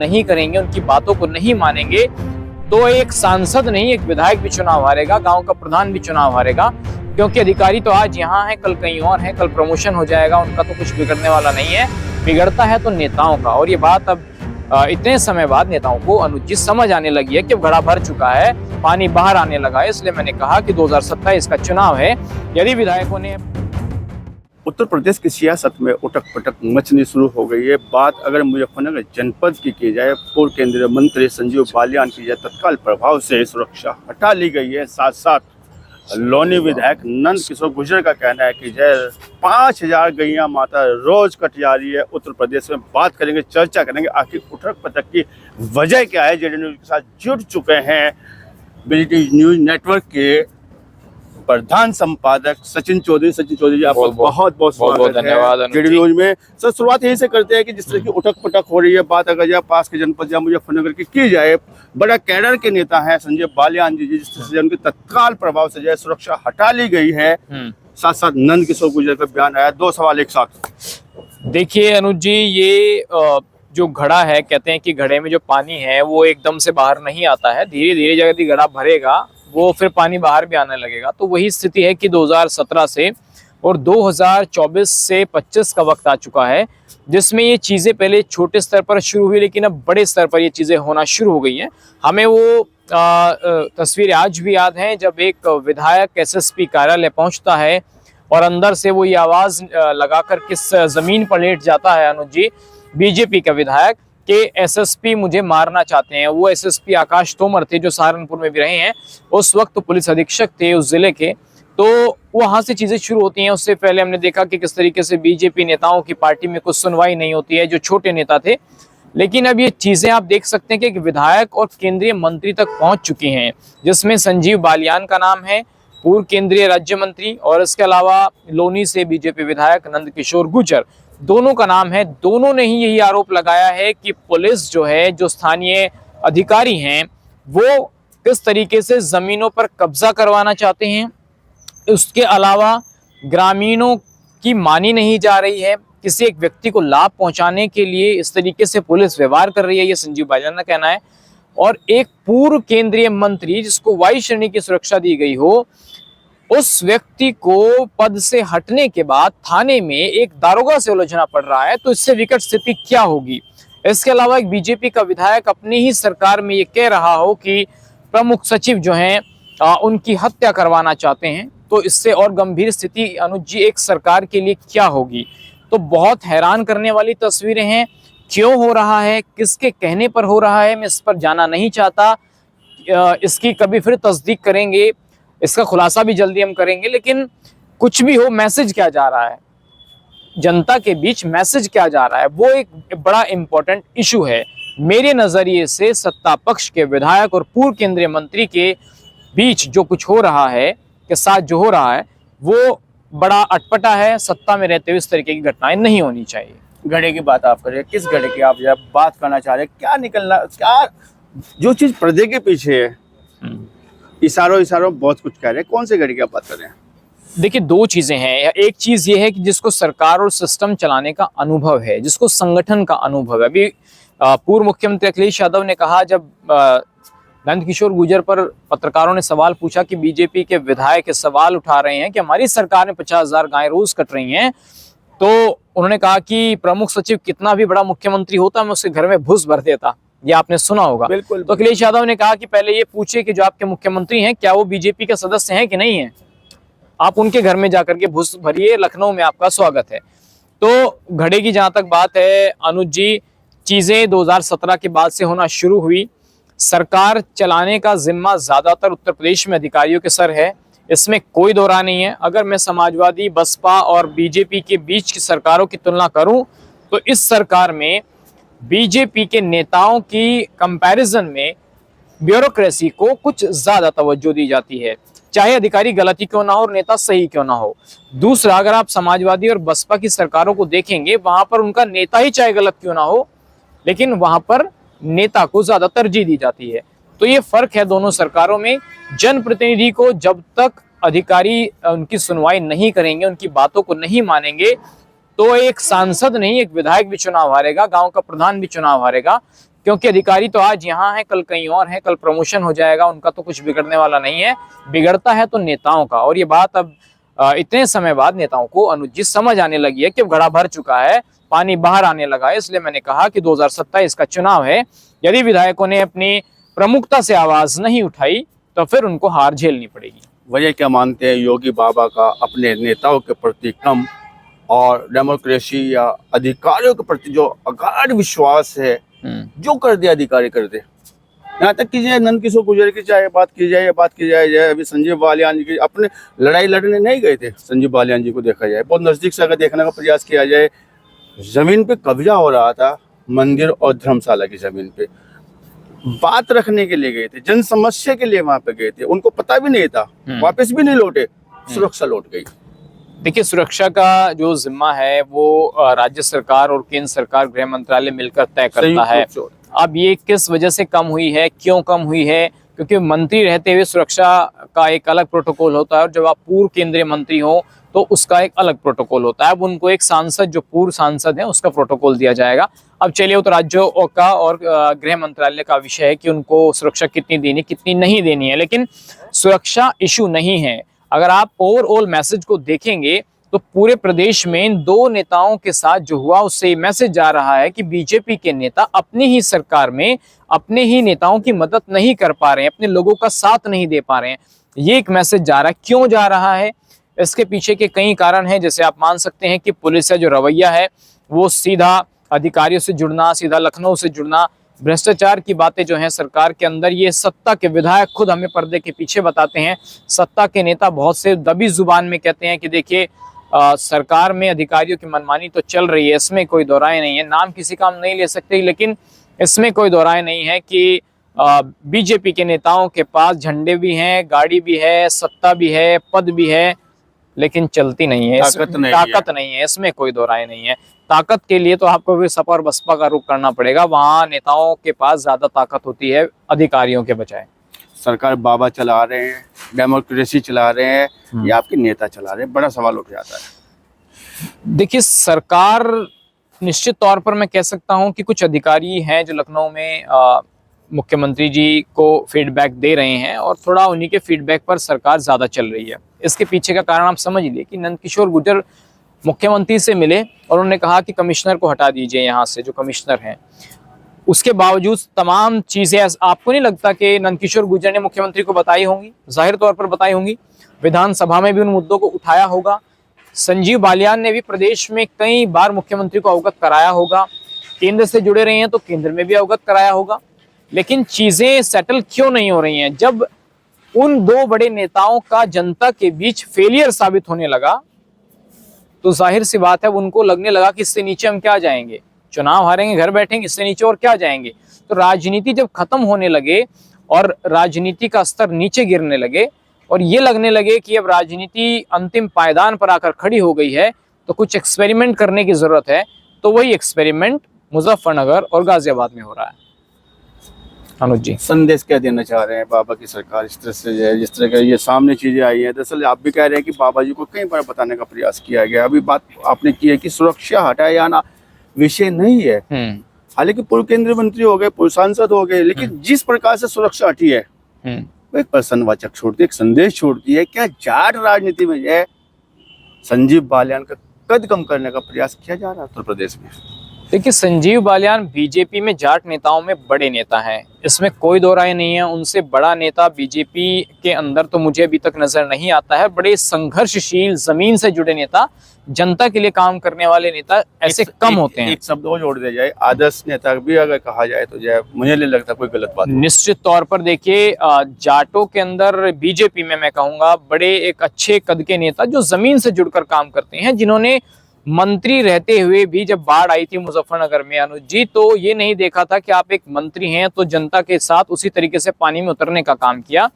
नहीं करेंगे, उनकी बातों को नहीं मानेंगे, तो एक सांसद नहीं एक विधायक भी चुनाव हारेगा, गांव का प्रधान भी चुनाव हारेगा। क्योंकि अधिकारी तो आज यहाँ है, कल कहीं और है, कल प्रमोशन हो जाएगा, उनका तो कुछ बिगड़ने वाला नहीं है। बिगड़ता है तो नेताओं का। और ये बात अब इतने समय बाद नेताओं को अनुचित समझ आने लगी है कि घड़ा भर चुका है, पानी बाहर आने लगा है। इसलिए मैंने कहा कि 2027 का चुनाव है, यदि विधायकों ने उत्तर प्रदेश की सियासत में उटक पटक मचनी शुरू हो गई है। बात अगर मुजफ्फरनगर जनपद की जाए, पूर्व केंद्रीय मंत्री संजीव बालियान की जाए, तत्काल प्रभाव से सुरक्षा हटा ली गई है। साथ साथ लोनी विधायक नंद किशोर गुर्जर का कहना है कि जय 5000 गैया माता रोज कट जा रही है उत्तर प्रदेश में। बात करेंगे, चर्चा करेंगे आखिर उठक पटक की वजह क्या है। जेडी न्यूज के साथ जुड़ चुके हैं बीडी न्यूज नेटवर्क के प्रधान संपादक सचिन चौधरी। सचिन चौधरी जी, आपका बहुत बहुत स्वागत है जेडी न्यूज में। सर, शुरुआत यही से करते हैं कि जिस तरह की उठक पटक हो रही है, बात अगर या पास के जनपद या मुजफ्फरनगर की जाए, बड़ा कैडर के नेता हैं संजय बालियान जी, जिस तरह से उनके तत्काल प्रभाव से जो सुरक्षा हटा ली गई है। साथ साथ नंद किशोर गुर्जर का बयान आया। दो सवाल एक साथ। देखिए अनुज जी, ये जो घड़ा है, कहते हैं कि घड़े में जो पानी है वो एकदम से बाहर नहीं आता है, धीरे धीरे जब घड़ा भरेगा वो फिर पानी बाहर भी आने लगेगा। तो वही स्थिति है कि 2017 से और 2024 से 25 का वक्त आ चुका है, जिसमें ये चीज़ें पहले छोटे स्तर पर शुरू हुई, लेकिन अब बड़े स्तर पर ये चीज़ें होना शुरू हो गई हैं। हमें वो तस्वीरें आज भी याद हैं जब एक विधायक एसएसपी कार्यालय पहुंचता है और अंदर से वो ये आवाज़ लगाकर किस ज़मीन पर लेट जाता है अनुज जी, बीजेपी का विधायक, कि एसएसपी मुझे मारना चाहते हैं। वो एसएसपी आकाश तोमर थे जो सहारनपुर में भी रहे हैं, उस वक्त तो पुलिस अधीक्षक थे उस जिले के। तो वहां से चीजें शुरू होती हैं। उससे पहले हमने देखा कि किस तरीके से बीजेपी नेताओं की पार्टी में कुछ सुनवाई नहीं होती है, जो छोटे नेता थे। लेकिन अब ये चीजें आप देख सकते हैं कि विधायक और केंद्रीय मंत्री तक पहुंच चुकी हैं, जिसमें संजीव बालियान का नाम है, पूर्व केंद्रीय राज्य मंत्री, और इसके अलावा लोनी से बीजेपी विधायक नंद किशोर गुर्जर, दोनों का नाम है। दोनों ने ही यही आरोप लगाया है कि पुलिस जो है, जो स्थानीय अधिकारी हैं, वो किस तरीके से जमीनों पर कब्जा करवाना चाहते हैं। उसके अलावा ग्रामीणों की मानी नहीं जा रही है, किसी एक व्यक्ति को लाभ पहुंचाने के लिए इस तरीके से पुलिस व्यवहार कर रही है, ये संजीव बालियान का कहना है। और एक पूर्व केंद्रीय मंत्री जिसको वायु श्रेणी की सुरक्षा दी गई हो, उस व्यक्ति को पद से हटने के बाद थाने में एक दारोगा से उलझना पड़ रहा है। तो इससे विकट स्थिति क्या होगी। इसके अलावा एक बीजेपी का विधायक अपनी ही सरकार में ये कह रहा हो कि प्रमुख सचिव जो हैं उनकी हत्या करवाना चाहते हैं, तो इससे और गंभीर स्थिति अनुज जी एक सरकार के लिए क्या होगी। तो बहुत हैरान करने वाली तस्वीरें हैं। क्यों हो रहा है, किसके कहने पर हो रहा है, मैं इस पर जाना नहीं चाहता। इसकी कभी फिर तस्दीक करेंगे, इसका खुलासा भी जल्दी हम करेंगे। लेकिन कुछ भी हो, मैसेज क्या जा रहा है जनता के बीच, मैसेज क्या जा रहा है, वो एक बड़ा इंपॉर्टेंट इशू है। मेरे नजरिए से सत्ता पक्ष के विधायक और पूर्व केंद्रीय मंत्री के बीच जो कुछ हो रहा है, के साथ जो हो रहा है, वो बड़ा अटपटा है। सत्ता में रहते हुए इस तरीके की घटनाएं नहीं होनी चाहिए। घड़े की बात आप करें, किस घड़े की आप जब बात करना चाह रहे हैं, क्या निकलना, क्या जो चीज पर्दे के पीछे है, इशारों बहुत कुछ कह रहे हैं, कौन से घड़ी की आप बात कर रहे हैं? देखिए, दो चीजें हैं। एक चीज ये है कि जिसको सरकार और सिस्टम चलाने का अनुभव है, जिसको संगठन का अनुभव है। अभी पूर्व मुख्यमंत्री अखिलेश यादव ने कहा, जब नंद किशोर गुर्जर पर पत्रकारों ने सवाल पूछा कि बीजेपी के विधायक सवाल उठा रहे हैं कि हमारी सरकार में 50,000 गायें रोज कट रही हैं, तो उन्होंने कहा कि प्रमुख सचिव कितना भी बड़ा मुख्यमंत्री होता, मैं उसके घर में घुस भर देता। ये आपने सुना होगा। बिल्कुल। तो अखिलेश यादव ने कहा कि पहले ये पूछे कि जो आपके मुख्यमंत्री हैं, क्या वो बीजेपी के सदस्य हैं कि नहीं है, आप उनके घर में जाकर के घुस भरिए, लखनऊ में आपका स्वागत है। तो घड़े की जहां तक बात है अनुज जी, चीजें 2017 के बाद से होना शुरू हुई। सरकार चलाने का जिम्मा ज्यादातर उत्तर प्रदेश में अधिकारियों के सर है, इसमें कोई दो राय नहीं है। अगर मैं समाजवादी, बसपा और बीजेपी के बीच की सरकारों की तुलना करूं, तो इस सरकार में बीजेपी के नेताओं की कंपैरिजन में ब्यूरोक्रेसी को कुछ ज्यादा तवज्जो दी जाती है, चाहे अधिकारी गलती क्यों ना हो और नेता सही क्यों ना हो। दूसरा, अगर आप समाजवादी और बसपा की सरकारों को देखेंगे, वहां पर उनका नेता ही चाहे गलत क्यों ना हो, लेकिन वहां पर नेता को ज्यादा तरजीह दी जाती है। तो ये फर्क है दोनों सरकारों में। जनप्रतिनिधि को जब तक अधिकारी उनकी सुनवाई नहीं करेंगे, उनकी बातों को नहीं मानेंगे, तो एक सांसद नहीं एक विधायक भी चुनाव हारेगा, गांव का प्रधान भी चुनाव हारेगा। क्योंकि अधिकारी तो आज यहाँ है, कल कहीं और है, कल प्रमोशन हो जाएगा, उनका तो कुछ बिगड़ने वाला नहीं है। बिगड़ता है तो नेताओं का। और ये बात अब इतने समय बाद नेताओं को अनुचित समझ आने लगी है कि अब घड़ा भर चुका है, पानी बाहर आने लगा है। इसलिए मैंने कहा कि 2027 का चुनाव है, यदि विधायकों ने अपनी प्रमुखता से आवाज नहीं उठाई तो फिर उनको हार झेलनी पड़ेगी। वजह क्या मानते हैं योगी बाबा का अपने नेताओं के प्रति कम और डेमोक्रेसी या अधिकारियों के प्रति जो अगाध विश्वास है, जो कर दे अधिकारी कर दे। यहाँ तक की जाए नंद किशोर गुर्जर की चाहे बात की जाए, अभी संजीव बालियान जी की अपने लड़ाई लड़ने नहीं गए थे। संजीव बालियान जी को देखा जाए, बहुत नजदीक से अगर देखने का प्रयास किया जाए, जमीन पे कब्जा हो रहा था, मंदिर और धर्मशाला की जमीन पे बात रखने के लिए गए थे, जन समस्या के लिए वहां पे गए थे, उनको पता भी नहीं था, वापस भी नहीं लौटे, सुरक्षा लौट गई। देखिए, सुरक्षा का जो जिम्मा है वो राज्य सरकार और केंद्र सरकार, गृह मंत्रालय मिलकर तय करता है। अब ये किस वजह से कम हुई है, क्यों कम हुई है, क्योंकि मंत्री रहते हुए सुरक्षा का एक अलग प्रोटोकॉल होता है और जब आप पूर्व केंद्रीय मंत्री हो तो उसका एक अलग प्रोटोकॉल होता है। अब उनको एक सांसद, जो पूर्व सांसद है, उसका प्रोटोकॉल दिया जाएगा। अब चलिए, वो तो राज्यों का और गृह मंत्रालय का विषय है कि उनको सुरक्षा कितनी देनी, कितनी नहीं देनी है, लेकिन सुरक्षा इशू नहीं है। अगर आप ओवरऑल मैसेज को देखेंगे तो पूरे प्रदेश में इन दो नेताओं के साथ जो हुआ उससे मैसेज जा रहा है कि बीजेपी के नेता अपनी ही सरकार में अपने ही नेताओं की मदद नहीं कर पा रहे हैं, अपने लोगों का साथ नहीं दे पा रहे हैं। ये एक मैसेज जा रहा है। क्यों जा रहा है, इसके पीछे के कई कारण हैं। जैसे आप मान सकते हैं कि पुलिस का जो रवैया है वो सीधा अधिकारियों से जुड़ना, सीधा लखनऊ से जुड़ना, भ्रष्टाचार की बातें जो हैं सरकार के अंदर, ये सत्ता के विधायक खुद हमें पर्दे के पीछे बताते हैं। सत्ता के नेता बहुत से दबी जुबान में कहते हैं कि देखिए सरकार में अधिकारियों की मनमानी तो चल रही है, इसमें कोई दो राय नहीं है। नाम किसी का हम नहीं ले सकते, लेकिन इसमें कोई दो राय नहीं है कि बीजेपी के नेताओं के पास झंडे भी हैं, गाड़ी भी है, सत्ता भी है, पद भी है, लेकिन चलती नहीं है, ताकत नहीं है। इसमें कोई दो राय नहीं है। ताकत के लिए तो आपको भी सपा और बसपा का रुख करना पड़ेगा। वहां नेताओं के पास ज्यादा ताकत होती है अधिकारियों के बजाय। सरकार बाबा चला रहे हैं, डेमोक्रेसी चला रहे हैं या आपके नेता चला रहे हैं, बड़ा सवाल उठ जाता है। देखिए, सरकार निश्चित तौर पर मैं कह सकता हूं कि कुछ अधिकारी हैं जो लखनऊ में मुख्यमंत्री जी को फीडबैक दे रहे हैं और थोड़ा उन्हीं के फीडबैक पर सरकार ज्यादा चल रही है। इसके पीछे का कारण आप समझ लीजिए कि नंद किशोर गुर्जर मुख्यमंत्री से मिले और उन्होंने कहा कि कमिश्नर को हटा दीजिए यहाँ से, जो कमिश्नर हैं। उसके बावजूद तमाम चीजें, आपको नहीं लगता कि नंद किशोर गुर्जर ने मुख्यमंत्री को बताई होंगी? जाहिर तौर पर बताई होंगी। विधानसभा में भी उन मुद्दों को उठाया होगा। संजीव बालियान ने भी प्रदेश में कई बार मुख्यमंत्री को अवगत कराया होगा। केंद्र से जुड़े रहे हैं तो केंद्र में भी अवगत कराया होगा। लेकिन चीजें सेटल क्यों नहीं हो रही हैं? जब उन दो बड़े नेताओं का जनता के बीच फेलियर साबित होने लगा तो जाहिर सी बात है उनको लगने लगा कि इससे नीचे हम क्या जाएंगे, चुनाव हारेंगे, घर बैठेंगे, इससे नीचे और क्या जाएंगे। तो राजनीति जब खत्म होने लगे और राजनीति का स्तर नीचे गिरने लगे और ये लगने लगे कि अब राजनीति अंतिम पायदान पर आकर खड़ी हो गई है, तो कुछ एक्सपेरिमेंट करने की जरूरत है। तो वही एक्सपेरिमेंट मुजफ्फरनगर और गाजियाबाद में हो रहा है। अनुज जी, संदेश क्या देना चाह रहे हैं बाबा की सरकार इस तरह से, जिस तरह के ये सामने चीजें आई हैं? दरअसल आप भी कह रहे हैं कि बाबा जी को कई बार बताने का प्रयास किया गया। अभी बात आपने की है कि सुरक्षा हटाए जाना विषय नहीं है। हालांकि पूर्व केंद्रीय मंत्री हो गए, पूर्व सांसद हो गए, लेकिन जिस प्रकार से सुरक्षा हटी है वो एक प्रश्नवाचक छोड़ती है, एक संदेश छोड़ती है। क्या जाट राजनीति में है संजीव बालियान का कद कम करने का प्रयास किया जा रहा है उत्तर प्रदेश में? देखिए, संजीव बालियान बीजेपी में जाट नेताओं में बड़े नेता हैं, इसमें कोई दो राय नहीं है। उनसे बड़ा नेता बीजेपी के अंदर तो मुझे अभी तक नजर नहीं आता है। बड़े संघर्षशील, जमीन से जुड़े नेता, जनता के लिए काम करने वाले नेता ऐसे कम होते हैं। एक शब्द और जोड़ दिया जाए, आदर्श नेता भी अगर कहा जाए तो जो मुझे नहीं लगता कोई गलत बात। निश्चित तौर पर देखिए, जाटों के अंदर बीजेपी में मैं कहूंगा बड़े एक अच्छे कद के नेता जो जमीन से जुड़कर काम करते हैं, जिन्होंने मंत्री रहते हुए भी जब बाढ़ आई थी मुजफ्फरनगर में अनुज जी, तो ये नहीं देखा था कि आप एक मंत्री हैं तो जनता के साथ उसी तरीके से पानी में उतरने का काम किया।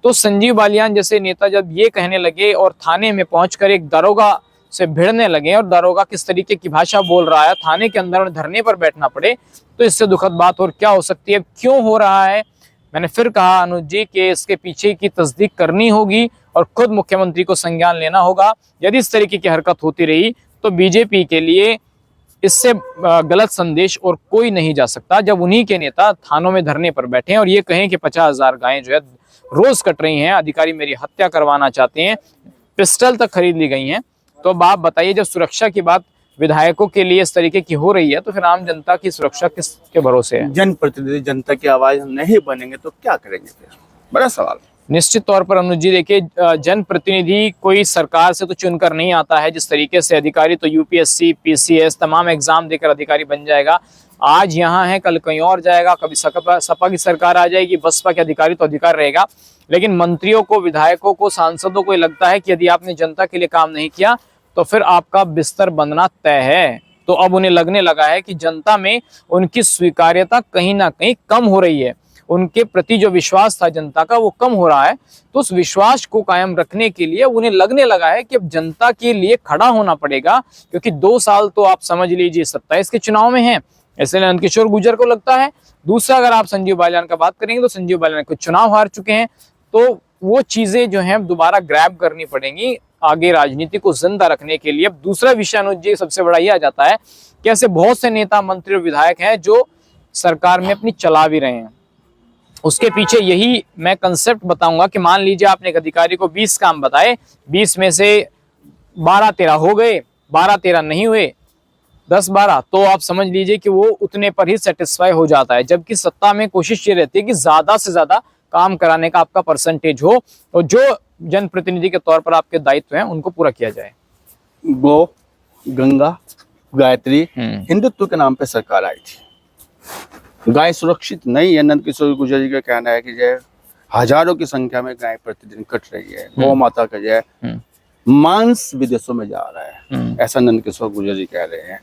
तो संजीव बालियान जैसे नेता जब ये कहने लगे और थाने में पहुंचकर एक दरोगा से भिड़ने लगे और दरोगा किस तरीके की भाषा बोल रहा है, थाने के अंदर उन्हें धरने पर बैठना पड़े, तो इससे दुखद बात और क्या हो सकती है? क्यों हो रहा है? मैंने फिर कहा अनुज जी कि इसके पीछे की तस्दीक करनी होगी और खुद मुख्यमंत्री को संज्ञान लेना होगा। यदि इस तरीके की हरकत होती रही तो बीजेपी के लिए इससे गलत संदेश और कोई नहीं जा सकता जब उन्हीं के नेता थानों में धरने पर बैठे हैं और ये कहें कि 50,000 गायें जो है रोज कट रही हैं, अधिकारी मेरी हत्या करवाना चाहते हैं, पिस्टल तक खरीद ली गई हैं। तो अब आप बताइए, जब सुरक्षा की बात विधायकों के लिए इस तरीके की हो रही है तो फिर आम जनता की सुरक्षा किसके भरोसे है? जनप्रतिनिधि जनता की आवाज नहीं बनेंगे तो क्या करेंगे फिर? बड़ा सवाल। निश्चित तौर पर अनुज जी देखिए, जनप्रतिनिधि कोई सरकार से तो चुनकर नहीं आता है। जिस तरीके से अधिकारी तो यूपीएससी, पीसीएस तमाम एग्जाम देकर अधिकारी बन जाएगा। आज यहाँ है, कल कहीं और जाएगा, कभी सपा की सरकार आ जाएगी, बसपा के अधिकारी तो अधिकार रहेगा। लेकिन मंत्रियों को, विधायकों को, सांसदों को लगता है कि यदि आपने जनता के लिए काम नहीं किया तो फिर आपका बिस्तर बनना तय है। तो अब उन्हें लगने लगा है कि जनता में उनकी स्वीकार्यता कहीं ना कहीं कम हो रही है, उनके प्रति जो विश्वास था जनता का वो कम हो रहा है। तो उस विश्वास को कायम रखने के लिए उन्हें लगने लगा है कि अब जनता के लिए खड़ा होना पड़ेगा, क्योंकि 2 साल तो आप समझ लीजिए 27 के चुनाव में हैं। इसलिए नंदकिशोर गुर्जर को लगता है। दूसरा, अगर आप संजीव बालियान का बात करेंगे तो संजीव बालियान कुछ चुनाव हार चुके हैं, तो वो चीजें जो हैं दोबारा ग्रैब करनी पड़ेंगी आगे राजनीति को जिंदा रखने के लिए। अब दूसरा विषय अनुज जी सबसे बड़ा ये आ जाता है कि ऐसे बहुत से नेता, मंत्री और विधायक हैं जो सरकार में अपनी चला भी रहे हैं। उसके पीछे यही मैं कंसेप्ट बताऊंगा कि मान लीजिए आपने एक अधिकारी को 20 काम बताए, 20 में से 12-13 हो गए, 12-13 नहीं हुए, 10-12, तो आप समझ लीजिए कि वो उतने पर ही सेटिस्फाई हो जाता है। जबकि सत्ता में कोशिश ये रहती है कि ज्यादा से ज्यादा काम कराने का आपका परसेंटेज हो और जो जनप्रतिनिधि के तौर पर आपके दायित्व हैं उनको पूरा किया जाए। गो, गंगा, गायत्री, हिंदुत्व के नाम पे सरकार आई थी। गाय सुरक्षित नहीं है। नंदकिशोर गुर्जर जी का कहना है कि जो हजारों की संख्या में गाय प्रतिदिन कट रही है, गौ माता का जो है मांस विदेशों में जा रहा है, ऐसा नंदकिशोर गुर्जर जी कह रहे हैं।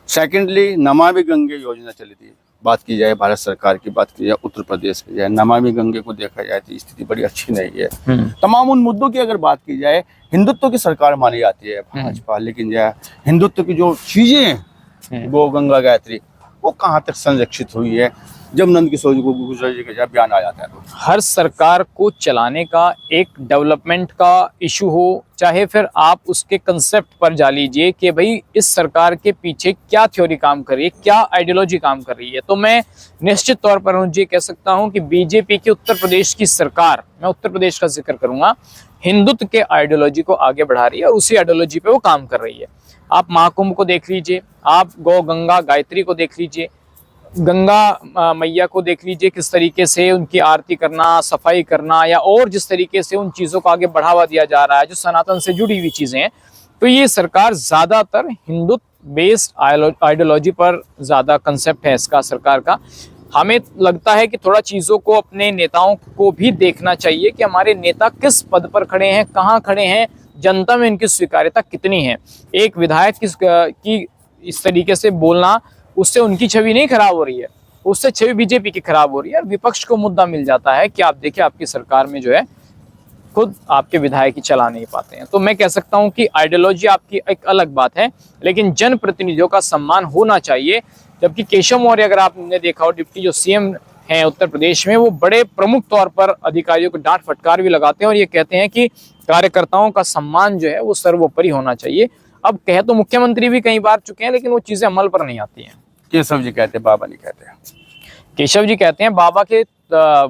सेकेंडली, नमामि गंगे योजना चली थी, बात की जाए भारत सरकार की, बात की जाए उत्तर प्रदेश की जाए, नमामि गंगे को देखा जाए तो स्थिति बड़ी अच्छी नहीं है। तमाम उन मुद्दों की अगर बात की जाए, हिंदुत्व की सरकार मानी जाती है भाजपा, लेकिन जो हिंदुत्व की जो चीजें हैं, गो, गंगा, गायत्री, वो कहाँ तक संरक्षित हुई है जब नंदकिशोर गुर्जर जी का बयान आ जाता है? तो हर सरकार को चलाने का एक डेवलपमेंट का इशू हो, चाहे फिर आप उसके कंसेप्ट पर जा लीजिए कि भाई इस सरकार के पीछे क्या थ्योरी काम कर रही है, क्या आइडियोलॉजी काम कर रही है। तो मैं निश्चित तौर पर मुझे कह सकता हूं कि बीजेपी की उत्तर प्रदेश की सरकार, मैं उत्तर प्रदेश का जिक्र करूंगा, हिंदुत्व के आइडियोलॉजी को आगे बढ़ा रही है और उसी आइडियोलॉजी पे वो काम कर रही है। आप महाकुंभ को देख लीजिए, आप गौ, गंगा, गायत्री को देख लीजिए, गंगा मैया को देख लीजिए, किस तरीके से उनकी आरती करना, सफाई करना, या और जिस तरीके से उन चीज़ों को आगे बढ़ावा दिया जा रहा है जो सनातन से जुड़ी हुई चीज़ें हैं। तो ये सरकार ज़्यादातर हिंदुत्व बेस्ड आइडियोलॉजी पर ज़्यादा कंसेप्ट है इसका सरकार का। हमें लगता है कि थोड़ा चीज़ों को, अपने नेताओं को भी देखना चाहिए कि हमारे नेता किस पद पर खड़े हैं, कहाँ खड़े हैं, जनता में इनकी स्वीकार्यता कितनी है। एक विधायक की इस तरीके से बोलना, उससे उनकी छवि नहीं खराब हो रही है, उससे छवि बीजेपी की खराब हो रही है और विपक्ष को मुद्दा मिल जाता है कि आप देखिए आपकी सरकार में जो है खुद आपके विधायक ही चला नहीं पाते हैं। तो मैं कह सकता हूं कि आइडियोलॉजी आपकी एक अलग बात है, लेकिन जनप्रतिनिधियों का सम्मान होना चाहिए। जबकि केशव मौर्य, अगर आपने देखा हो, डिप्टी जो सीएम हैं उत्तर प्रदेश में, वो बड़े प्रमुख तौर पर अधिकारियों को डांट फटकार भी लगाते हैं और ये कहते हैं कि कार्यकर्ताओं का सम्मान जो है वो सर्वोपरि होना चाहिए। अब कह तो मुख्यमंत्री भी कई बार चुके हैं, लेकिन वो चीजें अमल पर नहीं आती हैं। केशव जी कहते हैं, बाबा नहीं कहते हैं। केशव जी कहते हैं बाबा के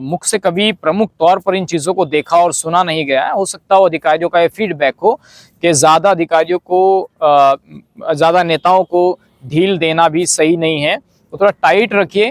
मुख से कभी प्रमुख तौर पर इन चीजों को देखा और सुना नहीं गया है। हो सकता है अधिकारियों का ये फीडबैक हो कि ज्यादा अधिकारियों को, ज्यादा नेताओं को ढील देना भी सही नहीं है, तो थोड़ा टाइट रखिए।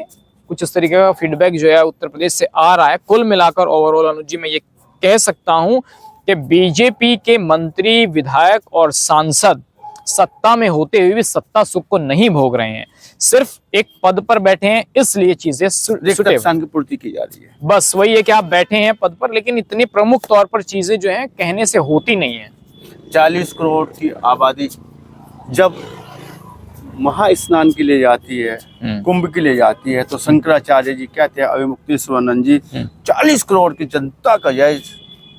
कुछ इस तरीके का फीडबैक जो है उत्तर प्रदेश से आ रहा है। कुल मिलाकर ओवरऑल अनुज जी मैं ये कह सकता हूं कि बीजेपी के मंत्री, विधायक और सांसद सत्ता में होते हुए भी सत्ता सुख को नहीं भोग रहे हैं, सिर्फ एक पद पर बैठे हैं, इसलिए चीजें की पूर्ति की जा रही है। बस वही है कि आप बैठे हैं पद पर, लेकिन इतनी प्रमुख तौर पर चीजें जो हैं कहने से होती नहीं है। 40 करोड़ की आबादी जब महास्नान के लिए जाती है, कुंभ के लिए जाती है, तो शंकराचार्य जी कहते हैं, अभिमुक्तेश्वरानंद जी, 40 करोड़ की जनता का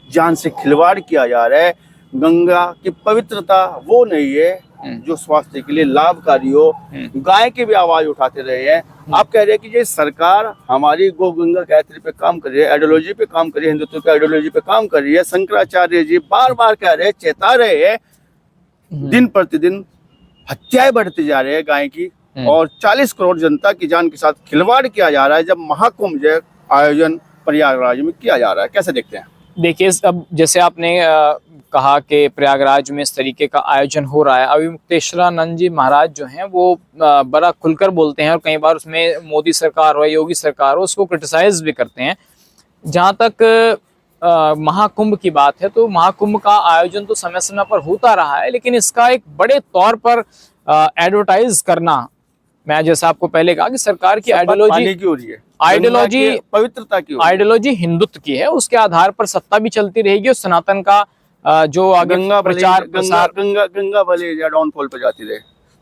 जान से खिलवाड़ किया जा रहा है। गंगा की पवित्रता वो नहीं है जो स्वास्थ्य के लिए लाभकारी हो। गाय की भी आवाज उठाते रहे हैं। आप कह रहे हैं कि ये सरकार हमारी गो, गंगा, गायत्री पे काम कर रही है, आइडियोलॉजी पे काम कर रही है, हिंदुत्व की आइडियोलॉजी पे काम कर रही है। शंकराचार्य जी बार बार कह रहे हैं, चेता रहे हैं, दिन प्रतिदिन हत्याएं बढ़ती जा रही है गाय की, और 40 करोड़ जनता की जान के साथ खिलवाड़ किया जा रहा है जब महाकुंभ जो आयोजन प्रयागराज में किया जा रहा है। कैसे देखते हैं? देखिए, अब जैसे आपने कहा कि प्रयागराज में इस तरीके का आयोजन हो रहा है, अभी मुक्तेश्वरानंद जी महाराज जो हैं वो बड़ा खुलकर बोलते हैं और कई बार उसमें मोदी सरकार हो, योगी सरकार हो, उसको क्रिटिसाइज भी करते हैं। जहाँ तक महाकुंभ की बात है तो महाकुंभ का आयोजन तो समय समय पर होता रहा है, लेकिन इसका एक बड़े तौर पर एडवर्टाइज करना, मैं जैसा आपको पहले कहा कि सरकार की आइडियोलॉजी पवित्रता की आइडियोलॉजी हिंदुत्व की है, उसके आधार पर सत्ता भी चलती रहेगी और सनातन का जो आगे प्रचार प्रसार गंगा भले या डाउनफॉल पर जाती रहे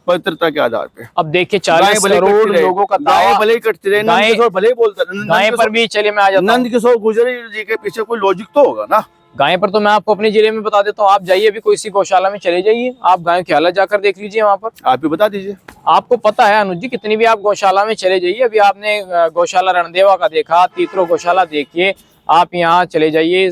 पवित्रता के आधार पे। अब देखिए 40 करोड़ लोगों का दावा, भले करते रहे, नंद किशोर भले बोलता रहे, गाय पर भी चलिए मैं आ जाता हूं। नंद किशोर गुजरी जी के पीछे कोई लॉजिक तो होगा ना। गाय पर तो मैं आपको अपने जिले में बता देता हूँ, आप जाइए अभी कोई सी गौशाला में चले जाइए, आप गायों की हालत जाकर देख लीजिए वहां पर। आप भी बता दीजिए। आपको पता है अनुज जी, कितनी भी आप गौशाला में चले जाइए, अभी आपने गौशाला रणदेवा का देखा, तीतरो गौशाला देखिए, आप यहाँ चले जाइए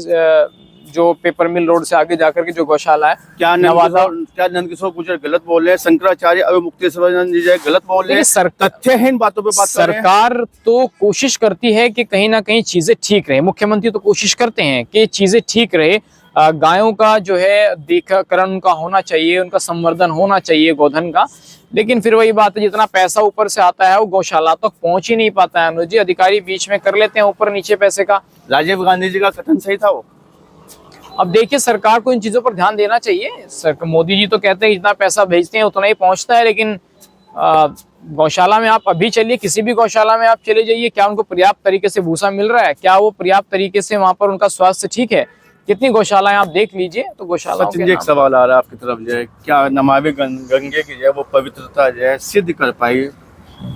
जो पेपर मिल रोड से आगे जाकर के जो गौशाला है, क्या नंद किशोर गुजर गलत बोल रहे हैं? शंकराचार्य अभी मुक्तेश्वरानंद जी गलत बोल रहे हैं? तथ्यहीन बातों पे बात कर रहे हैं। सरकार तो कोशिश करती है कि कहीं ना कहीं चीजें ठीक रहे, मुख्यमंत्री तो कोशिश करते हैं कि चीजें ठीक रहे, गायों का जो है देखकरण उनका होना चाहिए, उनका संवर्धन होना चाहिए गोधन का, लेकिन फिर वही बात है, जितना पैसा ऊपर से आता है वो गौशाला तक पहुंच ही नहीं पाता है अनुज जी। अधिकारी बीच में कर लेते हैं ऊपर नीचे पैसे का। राजीव गांधी जी का कथन सही था वो। अब देखिए, सरकार को इन चीजों पर ध्यान देना चाहिए। मोदी जी तो कहते हैं जितना पैसा भेजते हैं उतना ही पहुंचता है, लेकिन गौशाला में आप अभी चलिए, किसी भी गौशाला में आप चले जाइए, क्या उनको पर्याप्त तरीके से भूसा मिल रहा है? क्या वो पर्याप्त तरीके से वहां पर उनका स्वास्थ्य ठीक है? कितनी गौशालाएं आप देख लीजिए। तो गौशाला सचिन जी, एक सवाल आ रहा है आपकी तरफ, जो है क्या नमामि गंगे की जो है वो पवित्रता जो है सिद्ध कर पाई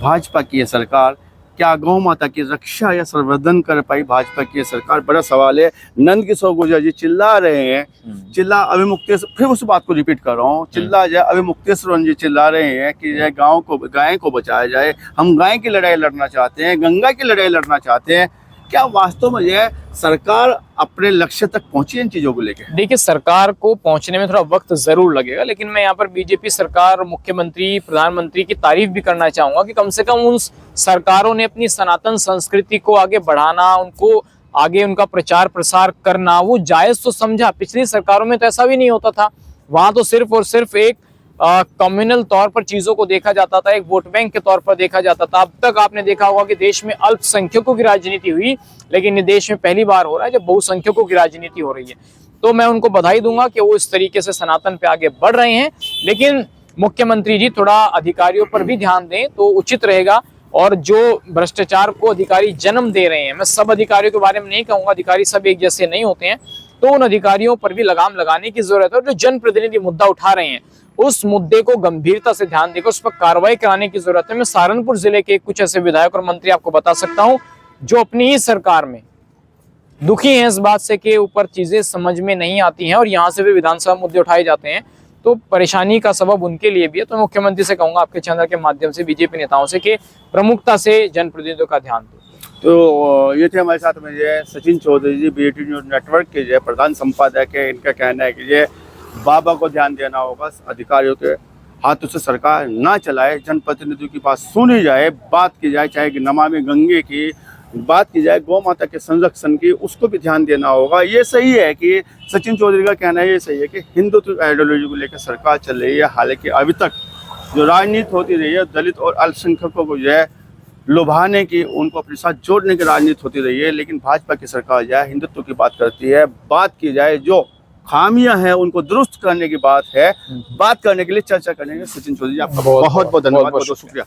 भाजपा की ये सरकार? क्या गौ माता की रक्षा या संवर्धन कर पाई भाजपा की सरकार? बड़ा सवाल है। नंद किशोर गुर्जर जी चिल्ला रहे हैं, अभी मुक्तेश्वर, फिर उस बात को रिपीट कर रहा हूँ, अभी मुक्तेश्वर जी चिल्ला रहे हैं कि गाय को बचाया जाए, हम गाय की लड़ाई लड़ना चाहते हैं, गंगा की लड़ाई लड़ना चाहते हैं। क्या वास्तव में यह सरकार अपने लक्ष्य तक पहुंची इन चीजों को लेकर? देखिए, सरकार को पहुंचने में थोड़ा वक्त जरूर लगेगा, लेकिन मैं यहाँ पर बीजेपी सरकार, मुख्यमंत्री, प्रधानमंत्री की तारीफ भी करना चाहूंगा कि कम से कम उन सरकारों ने अपनी सनातन संस्कृति को आगे बढ़ाना, उनको आगे उनका प्रचार प्रसार करना वो जायज तो समझा। पिछली सरकारों में तो ऐसा भी नहीं होता था, वहां तो सिर्फ और सिर्फ एक कम्युनल तौर पर चीजों को देखा जाता था, एक वोट बैंक के तौर पर देखा जाता था। अब तक आपने देखा होगा कि देश में अल्पसंख्यकों की राजनीति हुई, लेकिन ये देश में पहली बार हो रहा है जब बहुसंख्यकों की राजनीति हो रही है। तो मैं उनको बधाई दूंगा कि वो इस तरीके से सनातन पे आगे बढ़ रहे हैं, लेकिन मुख्यमंत्री जी थोड़ा अधिकारियों पर भी ध्यान दें तो उचित रहेगा। और जो भ्रष्टाचार को अधिकारी जन्म दे रहे हैं, मैं सब अधिकारियों के बारे में नहीं कहूंगा, अधिकारी सब एक जैसे नहीं होते हैं, तो उन अधिकारियों पर भी लगाम लगाने की जरूरत है। और जो जनप्रतिनिधि मुद्दा उठा रहे हैं उस मुद्दे को गंभीरता से ध्यान देकर उस पर कार्रवाई कराने की जरूरत है। मैं सहारनपुर जिले के कुछ ऐसे विधायक और मंत्री आपको बता सकता हूं जो अपनी ही सरकार में दुखी हैं इस बात से कि ऊपर चीजें समझ में नहीं आती हैं और यहाँ से भी विधानसभा मुद्दे उठाए जाते हैं, तो परेशानी का सबब उनके लिए भी है। तो मुख्यमंत्री से कहूंगा आपके चैनल के माध्यम से बीजेपी नेताओं से कि प्रमुखता से जनप्रतिनिधियों का ध्यान दो। तो ये थे हमारे साथ में जो सचिन चौधरी जी, BAT न्यूज नेटवर्क के जो प्रधान संपादक है। इनका कहना है कि ये बाबा को ध्यान देना होगा, अधिकारियों के हाथों से सरकार ना चलाए, जनप्रतिनिधियों की बात सुनी जाए, बात की जाए, चाहे कि नमामि गंगे की बात की जाए, गौ माता के संरक्षण की, उसको भी ध्यान देना होगा। ये सही है कि सचिन चौधरी का कहना है, ये सही है कि हिंदुत्व आइडियोलॉजी को लेकर सरकार चल रही है। हालांकि अभी तक जो राजनीति होती रही है दलित और अल्पसंख्यकों को जो है लुभाने की, उनको अपने साथ जोड़ने की राजनीति होती रही है, लेकिन भाजपा की सरकार जो है हिंदुत्व की बात करती है। बात की जाए जो खामियां हैं उनको दुरुस्त करने की बात है, बात करने के लिए, चर्चा करने के लिए। सचिन चौधरी जी, आपका बहुत बहुत धन्यवाद, बहुत बहुत शुक्रिया।